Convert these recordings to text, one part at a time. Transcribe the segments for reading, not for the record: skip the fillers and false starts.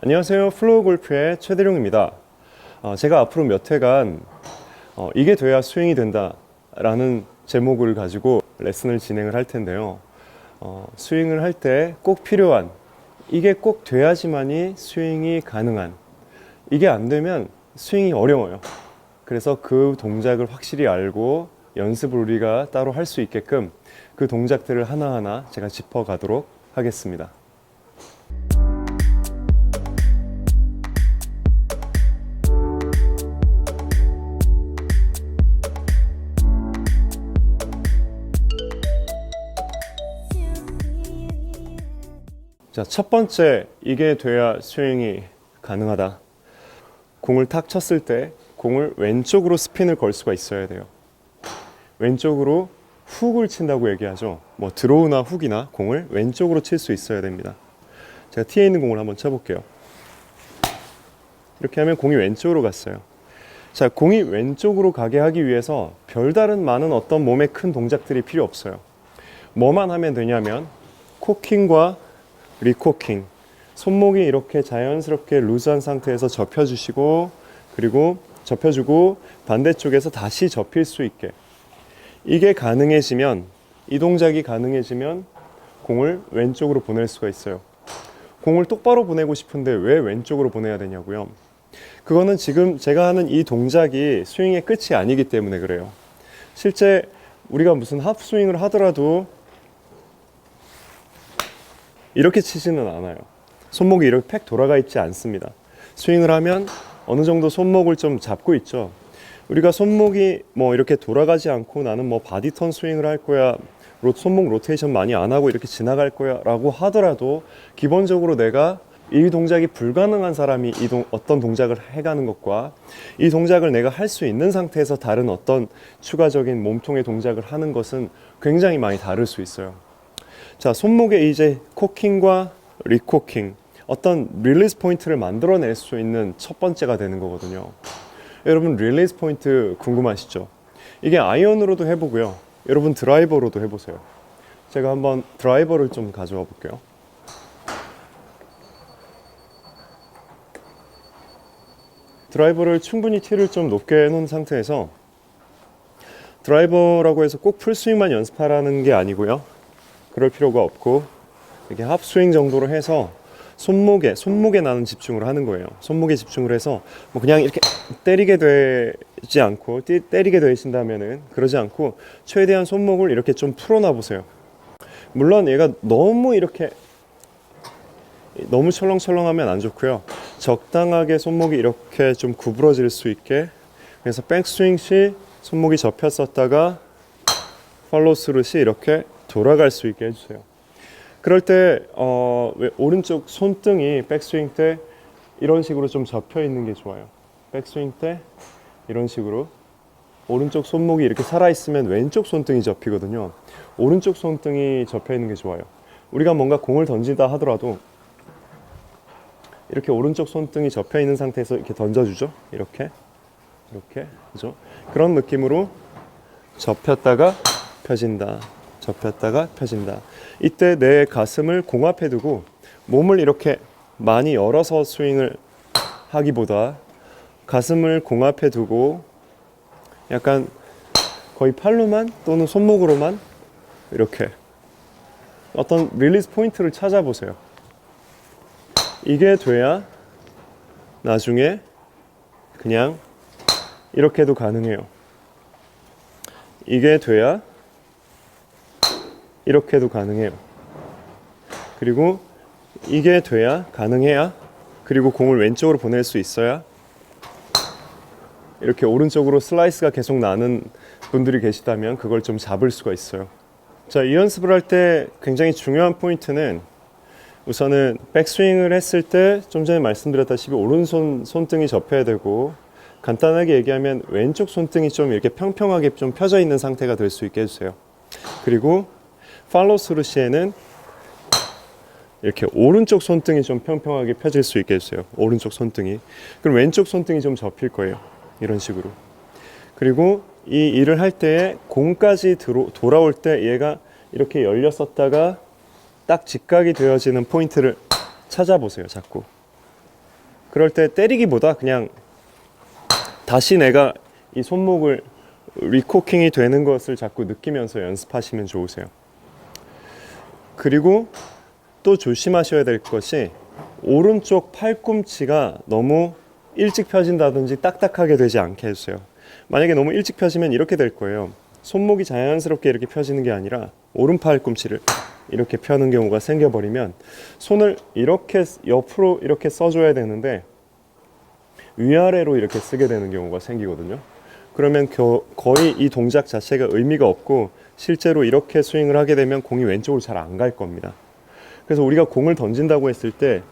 안녕하세요. 플로우 골프의 최대룡입니다. 제가 앞으로 몇 회간 이게 돼야 스윙이 된다 라는 제목을 가지고 레슨을 진행을 할 텐데요. 스윙을 할 때 꼭 필요한, 이게 꼭 돼야지만이 스윙이 가능한, 이게 안 되면 스윙이 어려워요. 그래서 그 동작을 확실히 알고 연습을 우리가 따로 할 수 있게끔 그 동작들을 하나하나 제가 짚어가도록 하겠습니다. 자, 첫 번째, 이게 돼야 스윙이 가능하다. 공을 탁 쳤을 때 공을 왼쪽으로 스핀을 걸 수가 있어야 돼요. 왼쪽으로 훅을 친다고 얘기하죠. 뭐 드로우나 훅이나 공을 왼쪽으로 칠 수 있어야 됩니다. 제가 티에 있는 공을 한번 쳐볼게요. 이렇게 하면 공이 왼쪽으로 갔어요. 자, 공이 왼쪽으로 가게 하기 위해서 별다른 많은 어떤 몸의 큰 동작들이 필요 없어요. 뭐만 하면 되냐면 코킹과 리코킹, 손목이 이렇게 자연스럽게 루즈한 상태에서 접혀주시고, 그리고 접혀주고 반대쪽에서 다시 접힐 수 있게, 이게 가능해지면, 이 동작이 가능해지면 공을 왼쪽으로 보낼 수가 있어요. 공을 똑바로 보내고 싶은데 왜 왼쪽으로 보내야 되냐고요? 그거는 지금 제가 하는 이 동작이 스윙의 끝이 아니기 때문에 그래요. 실제 우리가 무슨 하프스윙을 하더라도 이렇게 치지는 않아요. 손목이 이렇게 팩 돌아가 있지 않습니다. 스윙을 하면 어느 정도 손목을 좀 잡고 있죠. 우리가 손목이 뭐 이렇게 돌아가지 않고 나는 뭐 바디턴 스윙을 할 거야, 손목 로테이션 많이 안 하고 이렇게 지나갈 거야 라고 하더라도 기본적으로 내가 이 동작이 불가능한 사람이 어떤 동작을 해가는 것과 이 동작을 내가 할 수 있는 상태에서 다른 어떤 추가적인 몸통의 동작을 하는 것은 굉장히 많이 다를 수 있어요. 자, 손목에 이제 코킹과 리코킹, 어떤 릴리스 포인트를 만들어낼 수 있는 첫 번째가 되는 거거든요. 여러분, 릴리스 포인트 궁금하시죠? 이게 아이언으로도 해보고요. 여러분, 드라이버로도 해보세요. 제가 한번 드라이버를 좀 가져와 볼게요. 드라이버를 충분히 티를 좀 높게 해놓은 상태에서, 드라이버라고 해서 꼭 풀스윙만 연습하라는 게 아니고요. 그럴 필요가 없고, 이렇게 합스윙 정도로 해서 손목에 나는 집중을 하는 거예요. 손목에 집중을 해서 뭐 그냥 이렇게 때리게 되지 않고, 때리게 되신다면은 그러지 않고 최대한 손목을 이렇게 좀 풀어놔 보세요. 물론 얘가 너무 철렁철렁하면 안 좋고요. 적당하게 손목이 이렇게 좀 구부러질 수 있게, 그래서 백스윙 시 손목이 접혔었다가 팔로우 스루 시 이렇게 돌아갈 수 있게 해주세요. 그럴 때 왜 오른쪽 손등이 백스윙 때 이런 식으로 좀 접혀 있는 게 좋아요. 백스윙 때 이런 식으로 오른쪽 손목이 이렇게 살아있으면 왼쪽 손등이 접히거든요. 오른쪽 손등이 접혀 있는 게 좋아요. 우리가 뭔가 공을 던진다 하더라도 이렇게 오른쪽 손등이 접혀 있는 상태에서 이렇게 던져주죠. 이렇게 그죠? 그런 느낌으로 접혔다가 펴진다, 접혔다가 펴진다. 이때 내 가슴을 공 앞에 두고 몸을 이렇게 많이 열어서 스윙을 하기보다 가슴을 공 앞에 두고 약간 거의 팔로만 또는 손목으로만 이렇게 어떤 릴리스 포인트를 찾아보세요. 이게 돼야 나중에 그냥 이렇게도 가능해요. 이게 돼야 이렇게도 가능해요. 그리고 이게 돼야 가능해야, 그리고 공을 왼쪽으로 보낼 수 있어야 이렇게 오른쪽으로 슬라이스가 계속 나는 분들이 계시다면 그걸 좀 잡을 수가 있어요. 자, 이 연습을 할 때 굉장히 중요한 포인트는 우선은 백스윙을 했을 때 좀 전에 말씀드렸다시피 오른손 손등이 접혀야 되고, 간단하게 얘기하면 왼쪽 손등이 좀 이렇게 평평하게 좀 펴져 있는 상태가 될 수 있게 해주세요. 그리고 팔로우 스루 시에는 이렇게 오른쪽 손등이 좀 평평하게 펴질 수 있게 해주세요. 오른쪽 손등이. 그럼 왼쪽 손등이 좀 접힐 거예요. 이런 식으로. 그리고 이 일을 할 때에 공까지 돌아올 때 얘가 이렇게 열렸었다가 딱 직각이 되어지는 포인트를 찾아보세요. 자꾸 그럴 때 때리기보다 그냥 다시 내가 이 손목을 리코킹이 되는 것을 자꾸 느끼면서 연습하시면 좋으세요. 그리고 또 조심하셔야 될 것이 오른쪽 팔꿈치가 너무 일찍 펴진다든지 딱딱하게 되지 않게 해주세요. 만약에 너무 일찍 펴지면 이렇게 될 거예요. 손목이 자연스럽게 이렇게 펴지는 게 아니라 오른 팔꿈치를 이렇게 펴는 경우가 생겨버리면 손을 이렇게 옆으로 이렇게 써줘야 되는데 위아래로 이렇게 쓰게 되는 경우가 생기거든요. 그러면 거의 이 동작 자체가 의미가 없고 실제로 이렇게 스윙을 하게 되면 공이 왼쪽으로 잘 안 갈 겁니다. 그래서 우리가 공을 던진다고 했을 때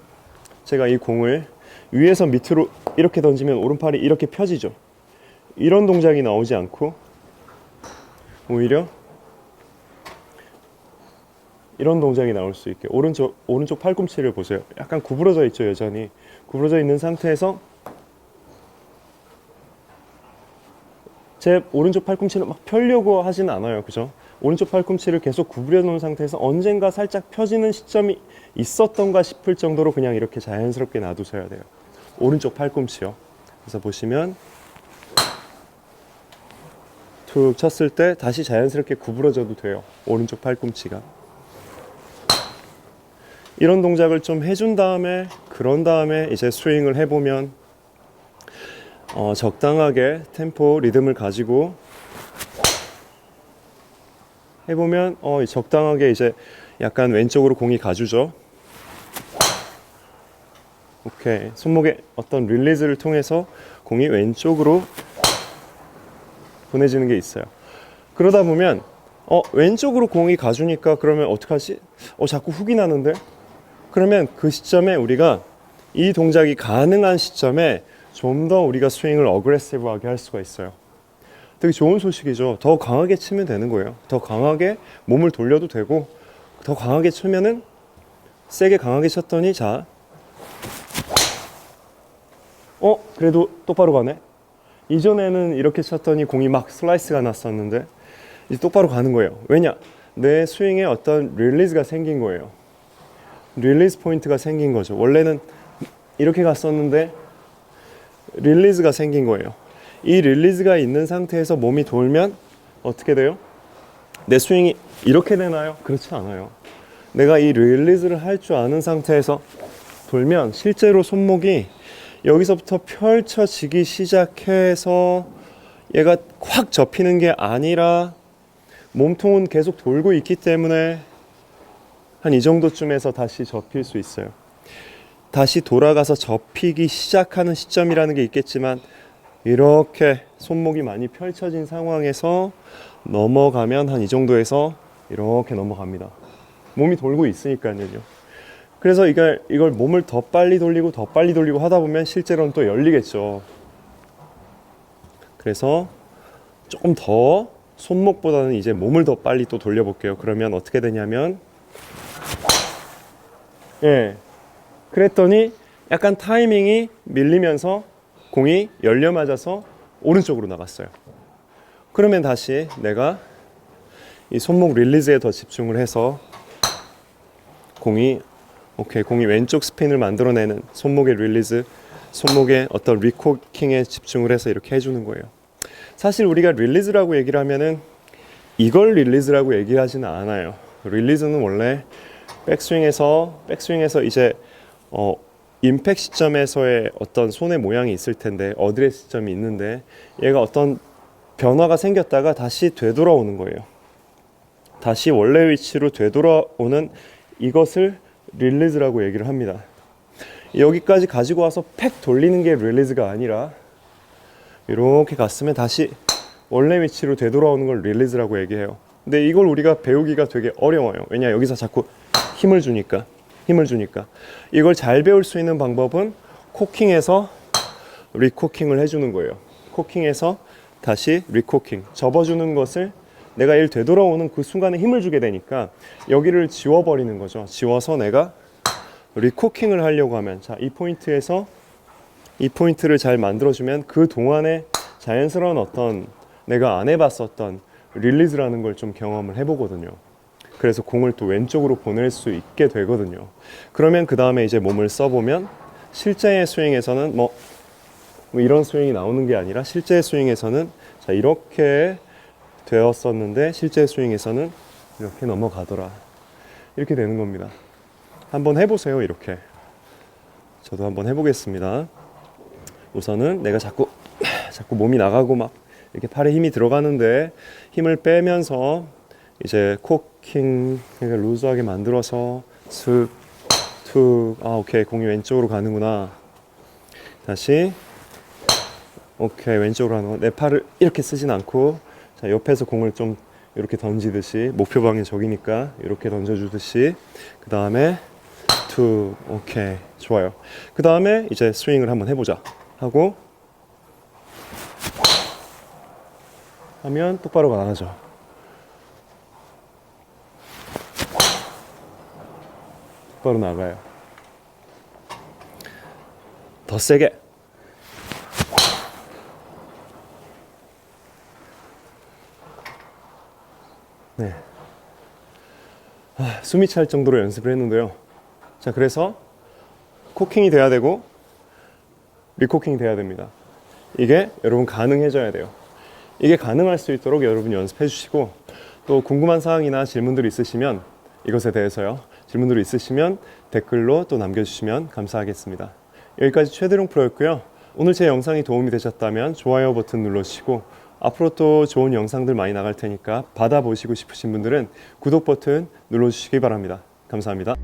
제가 이 공을 위에서 밑으로 이렇게 던지면 오른팔이 이렇게 펴지죠. 이런 동작이 나오지 않고 오히려 이런 동작이 나올 수 있게 오른쪽 팔꿈치를 보세요. 약간 구부러져 있죠. 여전히 구부러져 있는 상태에서 제 오른쪽 팔꿈치를 막 펴려고 하진 않아요. 그죠? 오른쪽 팔꿈치를 계속 구부려 놓은 상태에서 언젠가 살짝 펴지는 시점이 있었던가 싶을 정도로 그냥 이렇게 자연스럽게 놔두셔야 돼요. 오른쪽 팔꿈치요. 그래서 보시면 툭 쳤을 때 다시 자연스럽게 구부러져도 돼요. 오른쪽 팔꿈치가. 이런 동작을 좀 해준 다음에 그런 다음에 이제 스윙을 해보면 적당하게 템포 리듬을 가지고 해보면 적당하게 이제 약간 왼쪽으로 공이 가주죠. 오케이. 손목의 어떤 릴리즈를 통해서 공이 왼쪽으로 보내지는 게 있어요. 그러다 보면 왼쪽으로 공이 가주니까 그러면 어떡하지? 자꾸 훅이 나는데? 그러면 그 시점에 우리가 이 동작이 가능한 시점에 좀 더 우리가 스윙을 어그레시브하게 할 수가 있어요. 되게 좋은 소식이죠. 더 강하게 치면 되는 거예요. 더 강하게 몸을 돌려도 되고 더 강하게 치면은 세게 강하게 쳤더니 자 그래도 똑바로 가네. 이전에는 이렇게 쳤더니 공이 막 슬라이스가 났었는데 이제 똑바로 가는 거예요. 왜냐? 내 스윙에 어떤 릴리즈가 생긴 거예요. 릴리즈 포인트가 생긴 거죠. 원래는 이렇게 갔었는데 릴리즈가 생긴 거예요. 이 릴리즈가 있는 상태에서 몸이 돌면 어떻게 돼요? 내 스윙이 이렇게 되나요? 그렇지 않아요. 내가 이 릴리즈를 할 줄 아는 상태에서 돌면 실제로 손목이 여기서부터 펼쳐지기 시작해서 얘가 확 접히는 게 아니라 몸통은 계속 돌고 있기 때문에 한 이 정도쯤에서 다시 접힐 수 있어요. 다시 돌아가서 접히기 시작하는 시점이라는 게 있겠지만 이렇게 손목이 많이 펼쳐진 상황에서 넘어가면 한 이 정도에서 이렇게 넘어갑니다. 몸이 돌고 있으니까요. 그래서 이걸 몸을 더 빨리 돌리고 하다 보면 실제로는 또 열리겠죠. 그래서 조금 더 손목보다는 이제 몸을 더 빨리 또 돌려볼게요. 그러면 어떻게 되냐면 그랬더니 약간 타이밍이 밀리면서 공이 열려 맞아서 오른쪽으로 나갔어요. 그러면 다시 내가 이 손목 릴리즈에 더 집중을 해서 공이 왼쪽 스핀을 만들어내는 손목의 릴리즈, 손목의 어떤 리코킹에 집중을 해서 이렇게 해주는 거예요. 사실 우리가 릴리즈라고 얘기를 하면은 이걸 릴리즈라고 얘기하지는 않아요. 릴리즈는 원래 백스윙에서 이제 임팩 시점에서의 어떤 손의 모양이 있을 텐데 어드레스 시점이 있는데 얘가 어떤 변화가 생겼다가 다시 되돌아오는 거예요. 다시 원래 위치로 되돌아오는 이것을 릴리즈라고 얘기를 합니다. 여기까지 가지고 와서 팩 돌리는 게 릴리즈가 아니라 이렇게 갔으면 다시 원래 위치로 되돌아오는 걸 릴리즈라고 얘기해요. 근데 이걸 우리가 배우기가 되게 어려워요. 왜냐 여기서 자꾸 힘을 주니까. 이걸 잘 배울 수 있는 방법은 코킹에서 리코킹을 해주는 거예요. 코킹에서 다시 리코킹, 접어주는 것을 내가 일 되돌아오는 그 순간에 힘을 주게 되니까 여기를 지워버리는 거죠. 지워서 내가 리코킹을 하려고 하면 이 포인트에서 이 포인트를 잘 만들어주면 그 동안에 자연스러운 어떤 내가 안 해봤었던 릴리즈라는 걸 좀 경험을 해보거든요. 그래서 공을 또 왼쪽으로 보낼 수 있게 되거든요. 그러면 그 다음에 이제 몸을 써보면 실제의 스윙에서는 뭐 이런 스윙이 나오는 게 아니라 실제 스윙에서는 자 이렇게 되었었는데 실제 스윙에서는 이렇게 넘어가더라. 이렇게 되는 겁니다. 한번 해보세요. 이렇게 저도 한번 해보겠습니다. 우선은 내가 자꾸 몸이 나가고 막 이렇게 팔에 힘이 들어가는데 힘을 빼면서 이제 코킹 루즈하게 만들어서 슥 툭. 오케이, 공이 왼쪽으로 가는구나. 다시 오케이, 왼쪽으로 가는 거. 내 팔을 이렇게 쓰진 않고 자 옆에서 공을 좀 이렇게 던지듯이 목표 방향 저기니까 이렇게 던져주듯이 그 다음에 툭. 오케이, 좋아요. 그 다음에 이제 스윙을 한번 해보자 하고 하면 똑바로 나가죠. 똑바로 나가요. 더 세게. 네. 숨이 찰 정도로 연습을 했는데요. 자, 그래서 코킹이 돼야 되고 리코킹이 돼야 됩니다. 이게 여러분 가능해져야 돼요. 이게 가능할 수 있도록 여러분 연습해 주시고 또 궁금한 사항이나 질문들이 있으시면 이것에 대해서요. 질문들이 있으시면 댓글로 또 남겨주시면 감사하겠습니다. 여기까지 최대룡 프로였고요. 오늘 제 영상이 도움이 되셨다면 좋아요 버튼 눌러주시고 앞으로 또 좋은 영상들 많이 나갈 테니까 받아보시고 싶으신 분들은 구독 버튼 눌러주시기 바랍니다. 감사합니다.